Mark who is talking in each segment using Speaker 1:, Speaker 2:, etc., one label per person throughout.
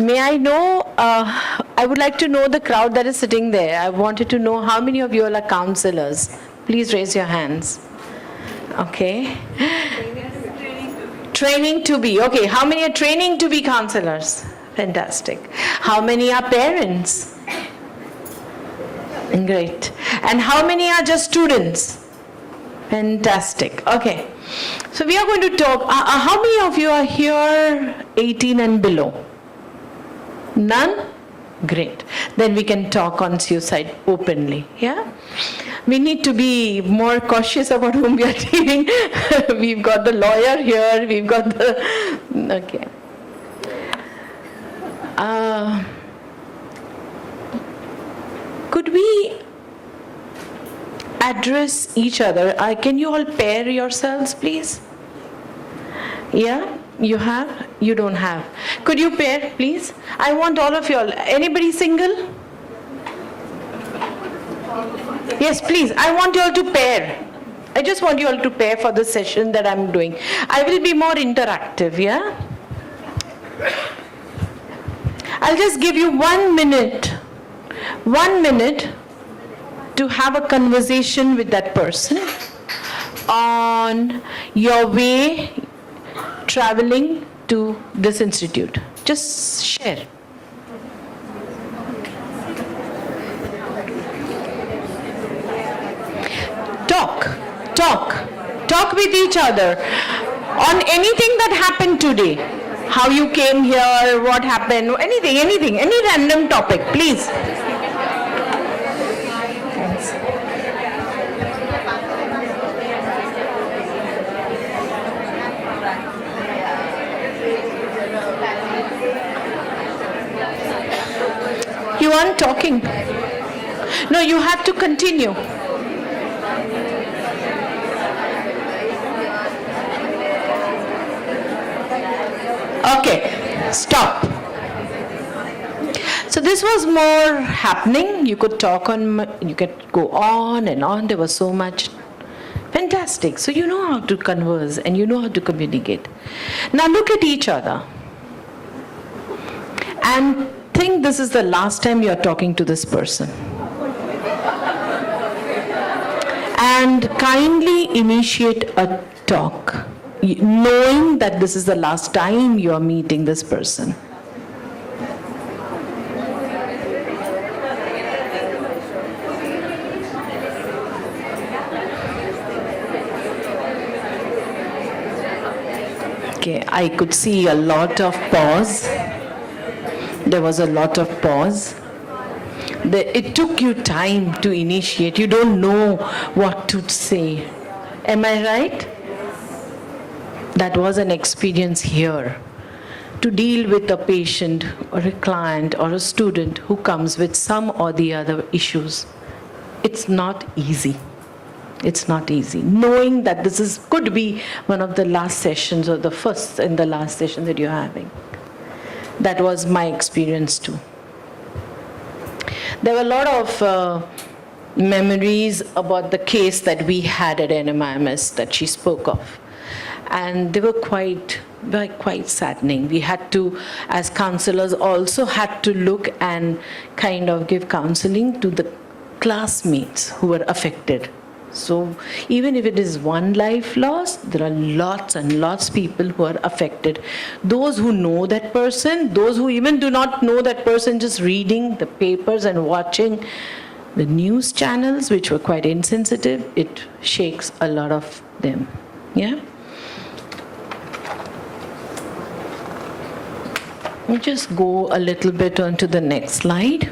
Speaker 1: May I know, I would like to know the crowd that is sitting there. I wanted to know how many of you all are counselors. Please raise your hands. Okay. Training to be. Okay, how many are training to be counselors? Fantastic. How many are parents? Great. And how many are just students? Fantastic. Okay. So we are going to talk. How many of you are here 18 and below? None? Great. Then we can talk on suicide openly. Yeah? We need to be more cautious about whom we are dealing. We've got the lawyer here. We've got the... Okay. Could we address each other? Can you all pair yourselves, please? Yeah? You have? You don't have. Could you pair, please? I want all of you all. Anybody single? Yes, please. I want you all to pair. I just want you all to pair for the session that I'm doing. I will be more interactive, yeah? I'll just give you 1 minute. 1 minute to have a conversation with that person on your way traveling to this institute. Just share. Talk with each other on anything that happened today. How you came here, what happened, anything, any random topic, please. You aren't talking. No, you have to continue. Okay, stop. So this was more happening. You could talk on, you could go on and on. There was so much. Fantastic. So you know how to converse and you know how to communicate. Now look at each other and think this is the last time you're talking to this person. And kindly initiate a talk, knowing that this is the last time you are meeting this person. Okay, I could see a lot of pause. There was a lot of pause. It took you time to initiate. You don't know what to say. Am I right? That was an experience here. To deal with a patient or a client or a student who comes with some or the other issues. It's not easy. It's not easy. Knowing that this could be one of the last sessions or the first and the last session that you're having. That was my experience too. There were a lot of memories about the case that we had at NMIMS that she spoke of. And they were quite saddening. We had to, as counselors, also had to look and kind of give counseling to the classmates who were affected. So even if it is one life lost, there are lots and lots of people who are affected. Those who know that person, those who even do not know that person, just reading the papers and watching the news channels, which were quite insensitive, it shakes a lot of them. Yeah? We'll just go a little bit onto the next slide.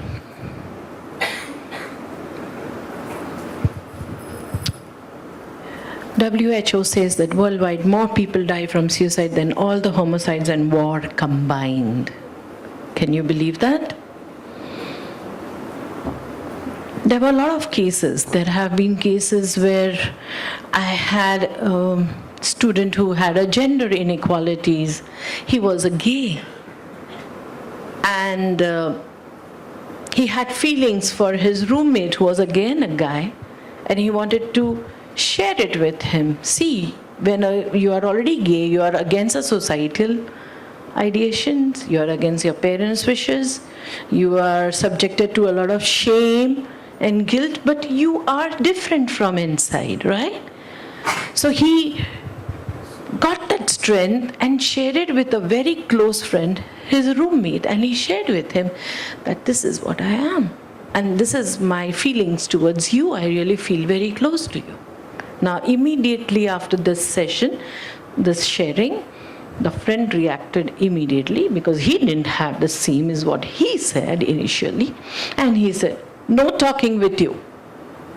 Speaker 1: WHO says that worldwide more people die from suicide than all the homicides and war combined. Can you believe that? There were a lot of cases. There have been cases where I had a student who had a gender inequalities. He was a gay. And he had feelings for his roommate who was again a guy. And he wanted to share it with him. See, when you are already gay, you are against a societal ideations, you're against your parents' wishes, you are subjected to a lot of shame and guilt, but you are different from inside, right? So he got that strength and shared it with a very close friend, his roommate, and he shared with him that this is what I am. And this is my feelings towards you. I really feel very close to you. Now, immediately after this session, this sharing, the friend reacted immediately because he didn't have the same is what he said initially. And he said, no talking with you.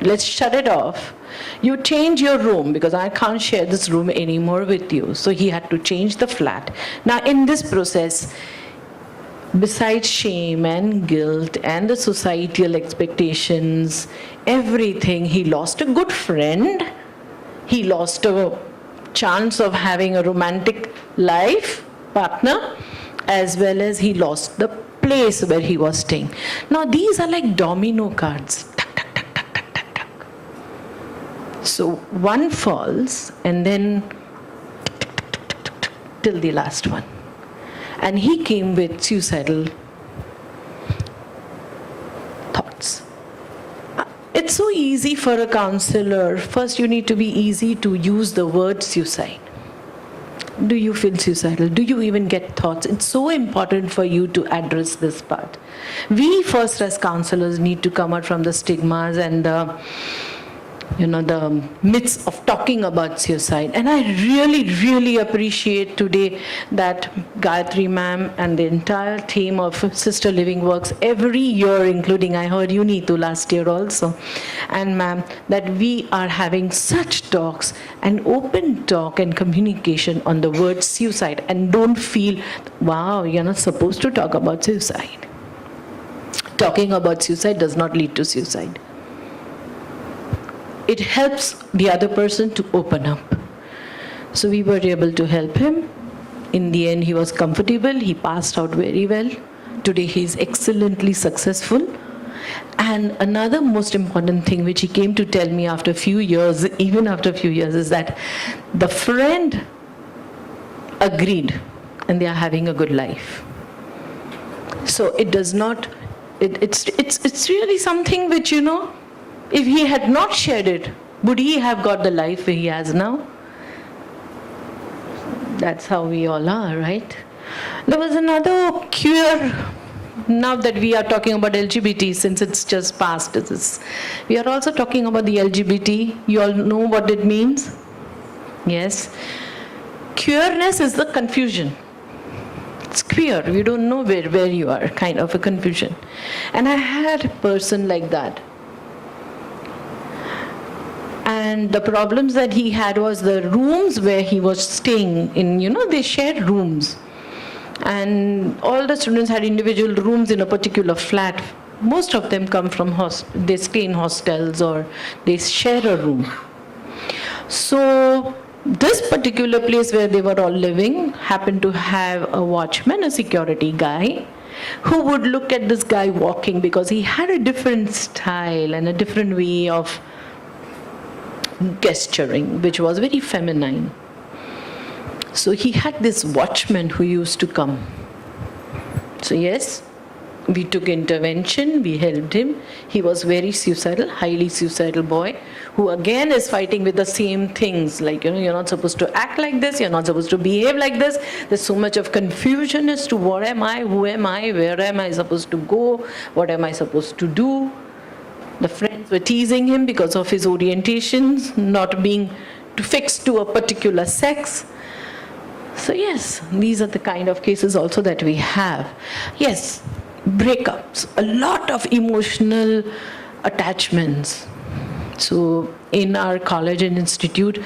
Speaker 1: Let's shut it off. You change your room because I can't share this room anymore with you. So he had to change the flat. Now, in this process, besides shame and guilt and the societal expectations, everything, he lost a good friend. He lost a chance of having a romantic life partner, as well as he lost the place where he was staying. Now, these are like domino cards. So one falls and then till the last one. And he came with suicidal thoughts. It's so easy for a counselor. First, you need to be easy to use the word suicide. Do you feel suicidal? Do you even get thoughts? It's so important for you to address this part. We first as counselors need to come out from the stigmas and the myths of talking about suicide. And I really, really appreciate today that Gayatri ma'am and the entire team of Sister Living Works every year, including I heard you Neetu last year also, and ma'am, that we are having such talks and open talk and communication on the word suicide. And don't feel, wow, you're not supposed to talk about suicide. Talking about suicide does not lead to suicide. It helps the other person to open up. So we were able to help him. In the end, he was comfortable. He passed out very well. Today, he is excellently successful. And another most important thing which he came to tell me after a few years, even after a few years, is that the friend agreed and they are having a good life. So it does not, it's really something which, if he had not shared it, would he have got the life he has now? That's how we all are, right? There was another queer, now that we are talking about LGBT, since it's just past, we are also talking about the LGBT. You all know what it means? Yes. Queerness is the confusion. It's queer. You don't know where you are, kind of a confusion. And I had a person like that. And the problems that he had was the rooms where he was staying in, they shared rooms. And all the students had individual rooms in a particular flat. Most of them come from they stay in hostels or they share a room. So this particular place where they were all living happened to have a watchman, a security guy, who would look at this guy walking because he had a different style and a different way of gesturing, which was very feminine. So he had this watchman who used to come. So yes, we took intervention, we helped him. He was very suicidal, highly suicidal boy, who again is fighting with the same things, like, you're not supposed to act like this, you're not supposed to behave like this. There's so much of confusion as to what am I, who am I, where am I supposed to go, what am I supposed to do. The friends were teasing him because of his orientations, not being fixed to a particular sex. So yes, these are the kind of cases also that we have. Yes, breakups, a lot of emotional attachments. So in our college and institute,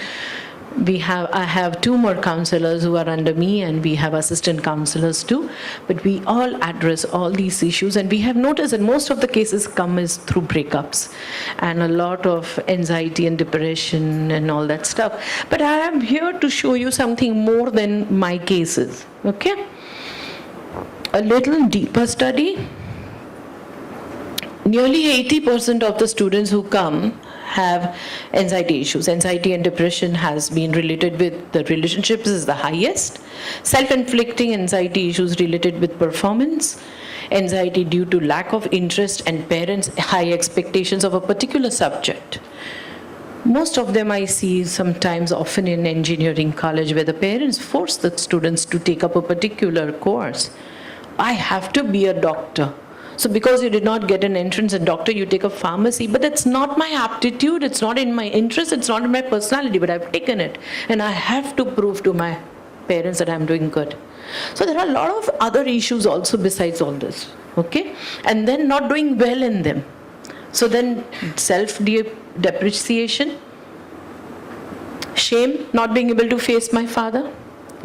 Speaker 1: I have 2 more counselors who are under me, and we have assistant counselors too. But we all address all these issues, and we have noticed that most of the cases come is through breakups and a lot of anxiety and depression and all that stuff. But I am here to show you something more than my cases, okay? A little deeper study. Nearly 80% of the students who come have anxiety issues. Anxiety and depression has been related with the relationships is the highest. Self-inflicting anxiety issues related with performance. Anxiety due to lack of interest and parents' high expectations of a particular subject. Most of them I see sometimes often in engineering college where the parents force the students to take up a particular course. I have to be a doctor. So because you did not get an entrance in doctor, you take a pharmacy, but it's not my aptitude, it's not in my interest, it's not in my personality, but I've taken it. And I have to prove to my parents that I'm doing good. So there are a lot of other issues also besides all this, okay? And then not doing well in them. So then self-depreciation, shame, not being able to face my father,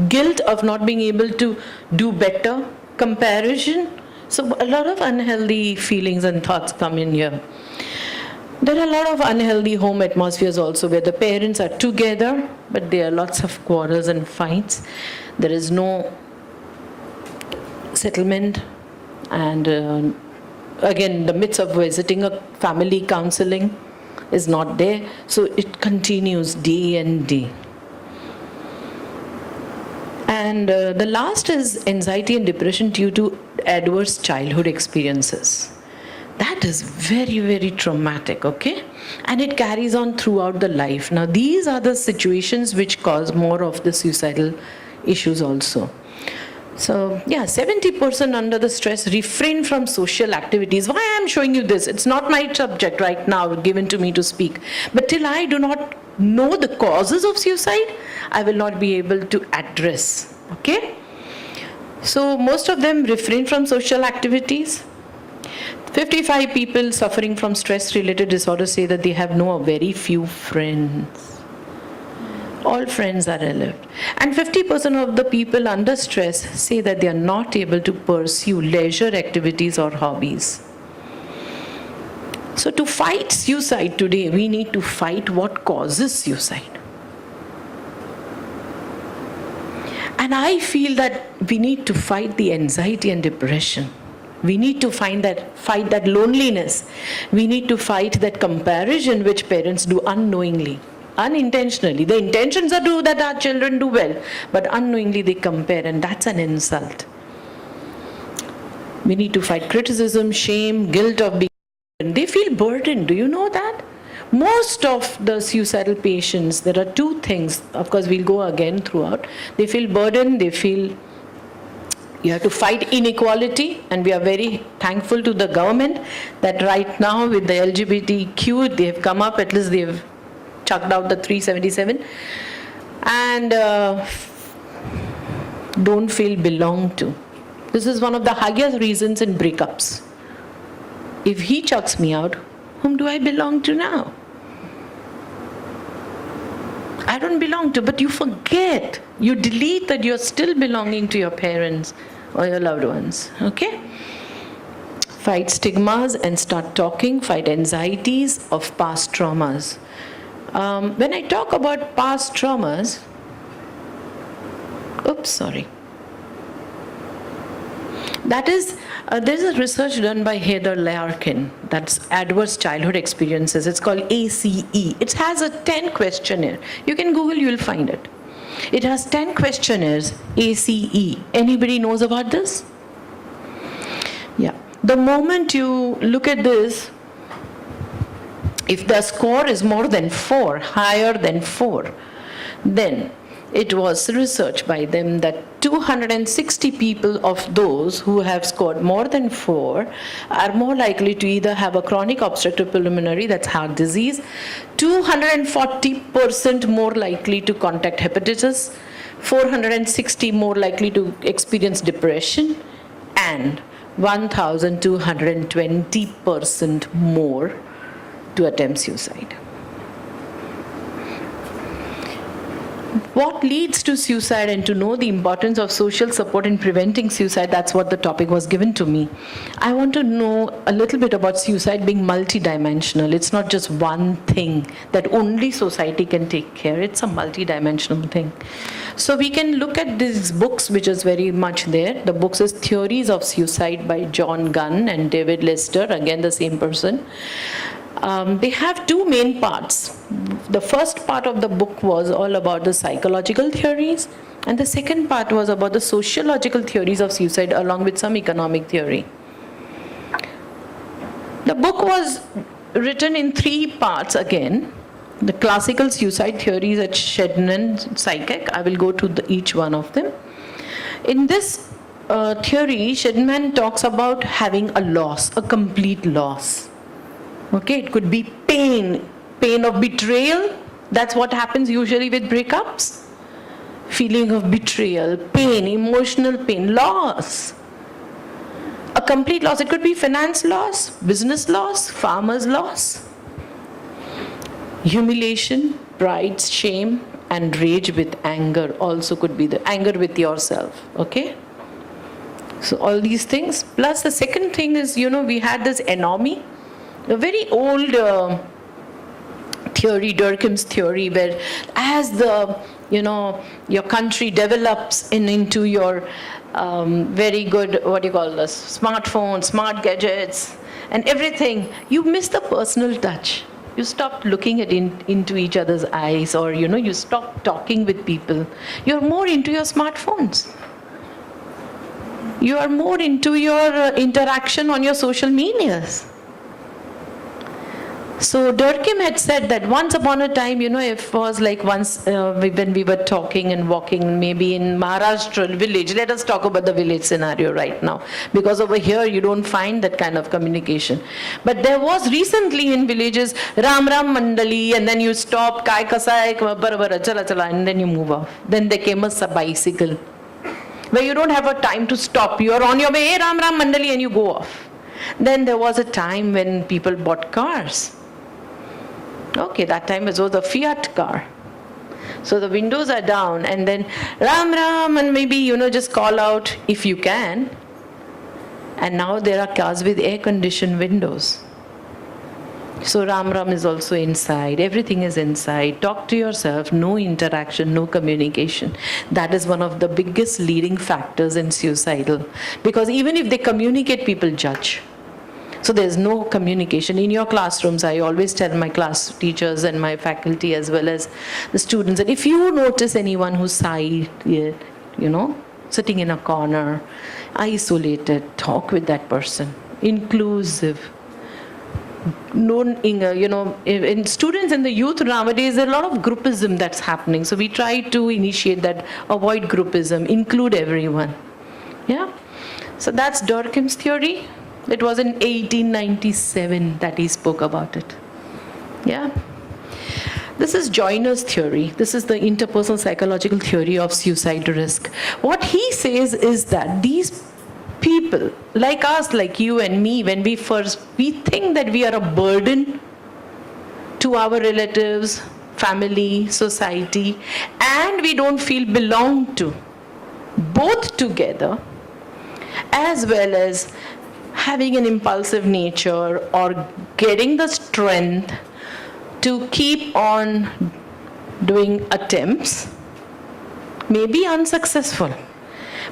Speaker 1: guilt of not being able to do better, comparison. So a lot of unhealthy feelings and thoughts come in here. There are a lot of unhealthy home atmospheres also where the parents are together, but there are lots of quarrels and fights. There is no settlement, and again, the myths of visiting a family counseling is not there, so it continues day and day. And the last is anxiety and depression due to adverse childhood experiences. That is very, very traumatic, okay? And it carries on throughout the life. Now, these are the situations which cause more of the suicidal issues also. So, yeah, 70% under the stress refrain from social activities. Why I am showing you this? It's not my subject right now given to me to speak. But till I do not know the causes of suicide, I will not be able to address, okay? So, most of them refrain from social activities. 55 people suffering from stress-related disorders say that they have no or very few friends. All friends are left. And 50% of the people under stress say that they are not able to pursue leisure activities or hobbies. So to fight suicide today, we need to fight what causes suicide. And I feel that we need to fight the anxiety and depression. We need to fight that loneliness. We need to fight that comparison which parents do unknowingly. Unintentionally. The intentions are to that our children do well, but unknowingly they compare, and that's an insult. We need to fight criticism, shame, guilt of being. They feel burdened. Do you know that? Most of the suicidal patients, there are two things. Of course, we'll go again throughout. They feel burdened. They feel you have to fight inequality, and we are very thankful to the government that right now with the LGBTQ, they have come up, at least they've chucked out the 377, and don't feel belonged to. This is one of the highest reasons in breakups. If he chucks me out, whom do I belong to now? I don't belong to, but you forget. You delete that you're still belonging to your parents or your loved ones, okay? Fight stigmas and start talking, fight anxieties of past traumas. When I talk about past traumas, that is, there's a research done by Heather Larkin, that's adverse childhood experiences. It's called ACE. It has a 10 questionnaire. You can Google, you will find it. It has 10 questionnaires, ACE. Anybody knows about this? Yeah. The moment you look at this, if the score is more than 4, higher than 4, then it was researched by them that 260 people of those who have scored more than 4 are more likely to either have a chronic obstructive pulmonary, that's heart disease, 240% more likely to contract hepatitis, 460 more likely to experience depression, and 1,220% more to attempt suicide. What leads to suicide, and to know the importance of social support in preventing suicide, that's what the topic was given to me. I want to know a little bit about suicide being multidimensional. It's not just one thing that only society can take care. It's a multidimensional thing. So we can look at these books, which is very much there. The books is Theories of Suicide by John Gunn and David Lester, again the same person. They have two main parts. The first part of the book was all about the psychological theories, and the second part was about the sociological theories of suicide along with some economic theory. The book was written in three parts again. The classical suicide theories at Shedden Psychic. I will go to each one of them. In this theory, Shedman talks about having a loss, a complete loss. Okay, it could be pain of betrayal. That's what happens usually with breakups. Feeling of betrayal, pain, emotional pain, loss. A complete loss. It could be finance loss, business loss, farmer's loss. Humiliation, pride, shame, and rage with anger also could be the anger with yourself. Okay? So all these things. Plus the second thing is, we had this anomie. A very old theory, Dorkins theory, where as your country develops into your very good, smartphones, smart gadgets, and everything, you miss the personal touch. You stop looking into each other's eyes, or you stop talking with people. You're more into your smartphones. You are more into your interaction on your social medias. So Durkheim had said that once upon a time, it was like once when we were talking and walking maybe in Maharashtra village. Let us talk about the village scenario right now, because over here you don't find that kind of communication. But there was recently in villages Ram Ram Mandali, and then you stop, Kai Kasai, Chala Chala, and then you move off. Then there came a bicycle, where you don't have a time to stop. You are on your way, hey, Ram Ram Mandali, and you go off. Then there was a time when people bought cars. Okay, that time it was a Fiat car. So the windows are down, and then Ram Ram, and maybe, just call out if you can. And now there are cars with air-conditioned windows. So Ram Ram is also inside. Everything is inside. Talk to yourself. No interaction, no communication. That is one of the biggest leading factors in suicidal. Because even if they communicate, people judge. So there's no communication. In your classrooms, I always tell my class teachers and my faculty as well as the students that if you notice anyone who's silent, sitting in a corner, isolated, talk with that person. Inclusive. In students and the youth nowadays, there's a lot of groupism that's happening. So we try to initiate that, avoid groupism, include everyone. Yeah? So that's Durkheim's theory. It was in 1897 that he spoke about it. Yeah. This is Joyner's theory. This is the interpersonal psychological theory of suicide risk. What he says is that these people, like us, like you and me, when we think that we are a burden to our relatives, family, society, and we don't feel belonged to, both together, as well as having an impulsive nature or getting the strength to keep on doing attempts, may be unsuccessful.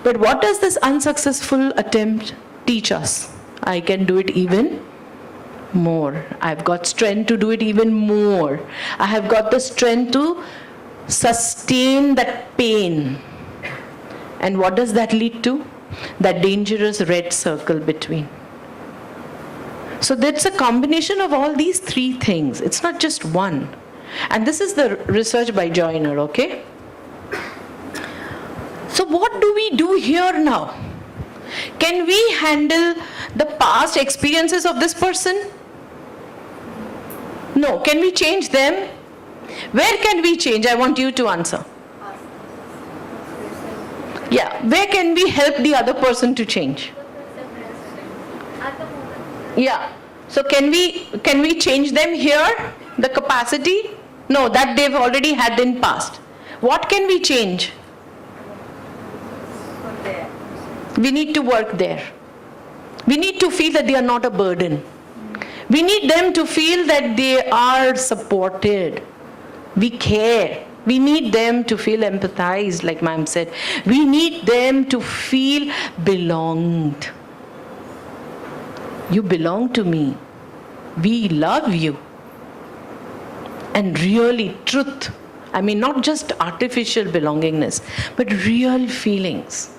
Speaker 1: But what does this unsuccessful attempt teach us? I can do it even more. I've got strength to do it even more. I have got the strength to sustain that pain. And what does that lead to? That dangerous red circle between. So that's a combination of all these three things. It's not just one. And this is the research by Joyner, okay? So what do we do here now? Can we handle the past experiences of this person? No. Can we change them? Where can we change? I want you to answer. Yeah, where can we help the other person to change? Yeah, so can we change them here? The capacity? No, that they've already had in past. What can we change? We need to work there. We need to feel that they are not a burden. We need them to feel that they are supported. We care. We need them to feel empathized, like ma'am said. We need them to feel belonged. You belong to me. we love you. And really, truth. I mean, not just artificial belongingness, but real feelings.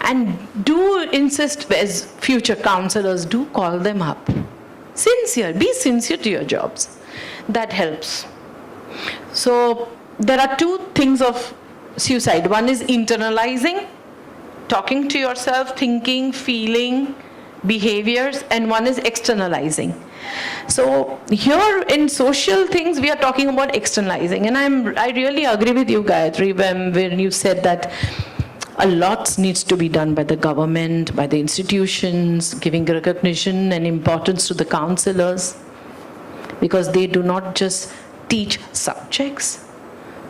Speaker 1: And do insist, as future counselors, do call them up. Sincere, be sincere to your jobs. That helps. So there are two things of suicide. One is internalizing, talking to yourself, thinking, feeling, behaviors, and one is externalizing. So here in social things, we are talking about externalizing. And I really agree with you, Gayatri, when you said that a lot needs to be done by the government, by the institutions, giving recognition and importance to the counselors, because they do not just teach subjects,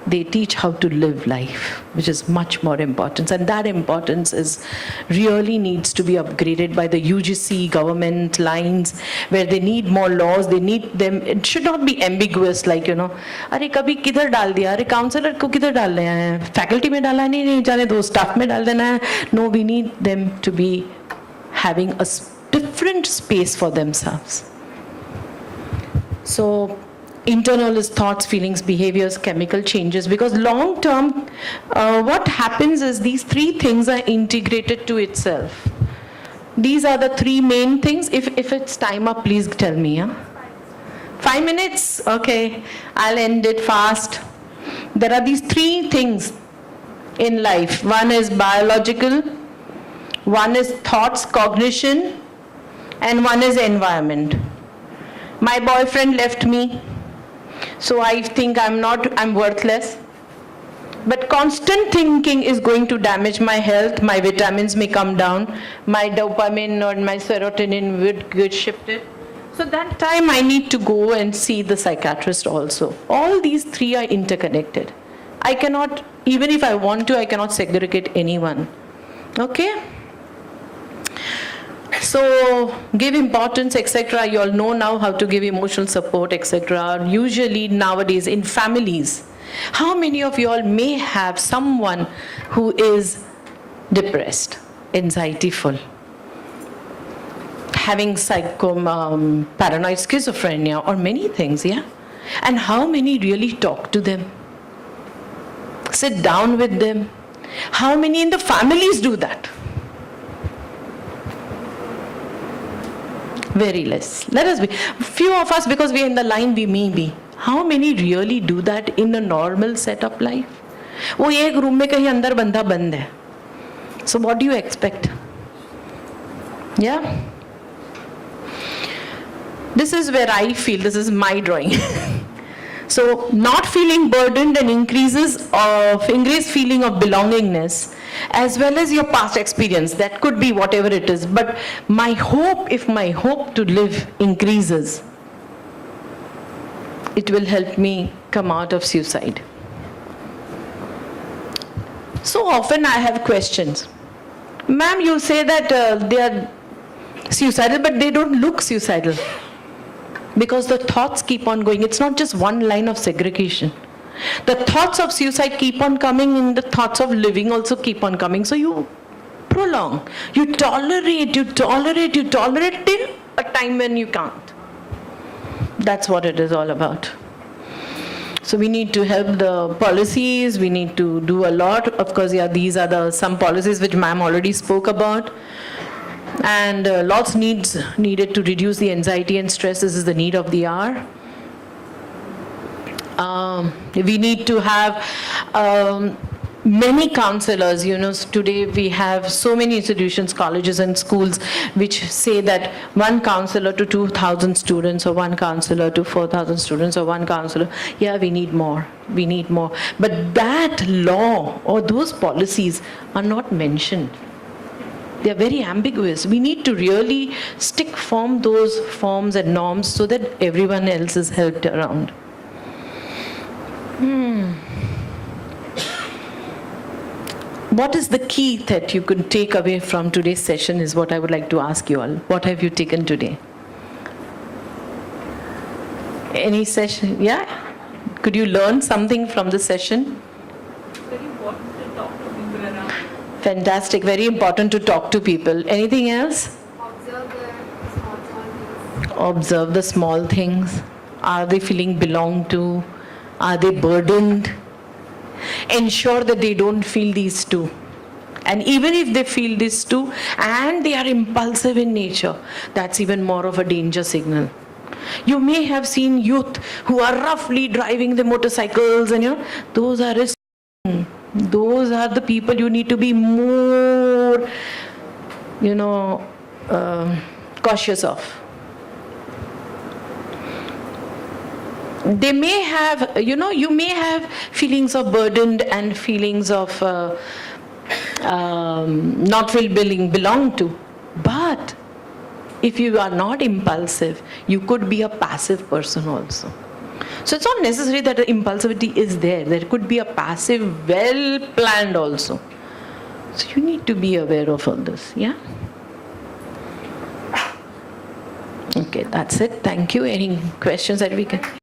Speaker 1: they teach how to live life, which is much more important. And that importance really needs to be upgraded by the UGC government lines, where they need more laws, they need them. It should not be ambiguous, like, अरे कभी किधर डाल दिया, अरे counsellor को किधर डालना है, फैकल्टी में डालना नहीं जाने दो, स्टाफ में डाल देना है. No, we need them to be having a different space for themselves. So internal is thoughts, feelings, behaviors, chemical changes, because long term, what happens is these three things are integrated to itself. These are the three main things. If it's time up, please tell me. 5 minutes? Okay, I'll end it fast. There are these three things in life. One is biological, one is thoughts, cognition, and one is environment. My boyfriend left me, so I think I'm worthless. But constant thinking is going to damage my health, my vitamins may come down, my dopamine or my serotonin would get shifted. So that time I need to go and see the psychiatrist also. All these three are interconnected. I cannot, even if I want to, I cannot segregate anyone. Okay? So give importance, etc. You all know now how to give emotional support, etc. Usually nowadays in families, how many of you all may have someone who is depressed, anxiety-full, having paranoid schizophrenia or many things, yeah? And how many really talk to them? Sit down with them? How many in the families do that? Very less. Let us be. Few of us, because we are in the line, we may be. How many really do that in a normal setup life? वो एक room में कहीं अंदर बंदा बंद है. So what do you expect? Yeah? This is where I feel, this is my drawing. So not feeling burdened and increased feeling of belongingness, as well as your past experience. That could be whatever it is. But my hope, if my hope to live increases, it will help me come out of suicide. So often I have questions. Ma'am, you say that they are suicidal, but they don't look suicidal. Because the thoughts keep on going. It's not just one line of segregation. The thoughts of suicide keep on coming, and the thoughts of living also keep on coming. So you prolong, you tolerate till a time when you can't. That's what it is all about. So we need to help the policies, we need to do a lot. Of course, yeah, these are some policies which ma'am already spoke about. And lots needed to reduce the anxiety and stress. This is the need of the hour. We need to have many counselors. Today we have so many institutions, colleges and schools which say that one counselor to 2,000 students, or one counselor to 4,000 students, or one counselor. Yeah, we need more. We need more. But that law or those policies are not mentioned. They are very ambiguous. We need to really form those forms and norms so that everyone else is helped around. What is the key that you could take away from today's session is what I would like to ask you all. What have you taken today? Any session? Yeah? Could you learn something from the session?
Speaker 2: Very important to talk to people around.
Speaker 1: Fantastic. Very important to talk to people. Anything else?
Speaker 3: Observe their thoughts on
Speaker 1: Observe the small things. Are they feeling belonged to? Are they burdened? Ensure that they don't feel these two. And even if they feel these two and they are impulsive in nature, that's even more of a danger signal. You may have seen youth who are roughly driving the motorcycles, and those are those are the people you need to be more, cautious of. They may have, you may have feelings of burdened and feelings of not feeling belonged to. But if you are not impulsive, you could be a passive person also. So it's not necessary that the impulsivity is there. There could be a passive, well-planned also. So you need to be aware of all this, yeah? Okay, that's it. Thank you. Any questions that we can...